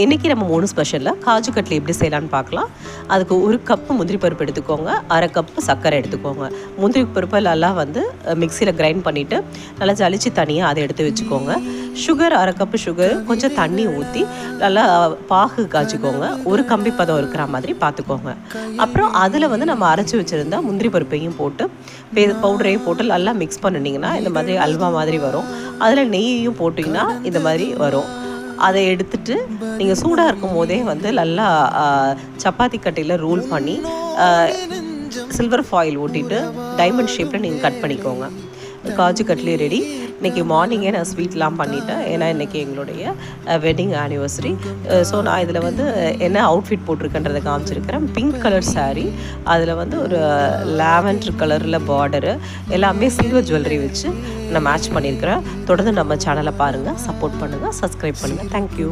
இன்றைக்கி நம்ம 3 ஸ்பெஷலில் காஜு கட்லி எப்படி செய்யலான்னு பார்க்கலாம். அதுக்கு 1 கப்பு முந்திரி பருப்பு எடுத்துக்கோங்க, 1/2 கப்பு சர்க்கரை எடுத்துக்கோங்க. முந்திரி பருப்பை நல்லா மிக்சியில் கிரைண்ட் பண்ணிவிட்டு நல்லா ஜலிச்சு தனியாக அதை எடுத்து வச்சுக்கோங்க. சுகர் 1/2 கப்பு சுகர் கொஞ்சம் தண்ணி ஊற்றி நல்லா பாகு காய்ச்சிக்கோங்க. ஒரு கம்பி பதம் இருக்கிற மாதிரி பார்த்துக்கோங்க. அப்புறம் அதில் நம்ம அரைச்சி வச்சுருந்தா முந்திரி பருப்பையும் போட்டு பவுடரையும் போட்டு நல்லா மிக்ஸ் பண்ணினீங்கன்னா இந்த மாதிரி அல்வா மாதிரி வரும். அதில் நெய்யையும் போட்டிங்கன்னா இந்த மாதிரி வரும். அதை எடுத்துட்டு நீங்கள் சூடாக இருக்கும் போதே நல்லா சப்பாத்தி கட்டையில் ரோல் பண்ணி சில்வர் ஃபாயில் ஊட்டிட்டு டைமண்ட் ஷேப்பில் நீங்கள் கட் பண்ணிக்கோங்க. காஜு கட்லி ரெடி. இன்றைக்கி மார்னிங்கே நான் ஸ்வீட்லாம் பண்ணிட்டேன். ஏன்னா இன்றைக்கி எங்களுடைய வெட்டிங் ஆனிவர்சரி. ஸோ நான் இதில் என்ன அவுட்ஃபிட் போட்டிருக்கேன்றதை காமிச்சிருக்கிறேன். பிங்க் கலர் சாரீ, அதில் ஒரு லாவெண்டர் கலரில் பார்டரு, எல்லாமே சில்வர் ஜுவல்லரி வச்சு நான் மேட்ச் பண்ணியிருக்கிறேன். தொடர்ந்து நம்ம சேனலை பாருங்கள், சப்போர்ட் பண்ணுங்கள், சப்ஸ்கிரைப் பண்ணுங்கள். தேங்க்யூ.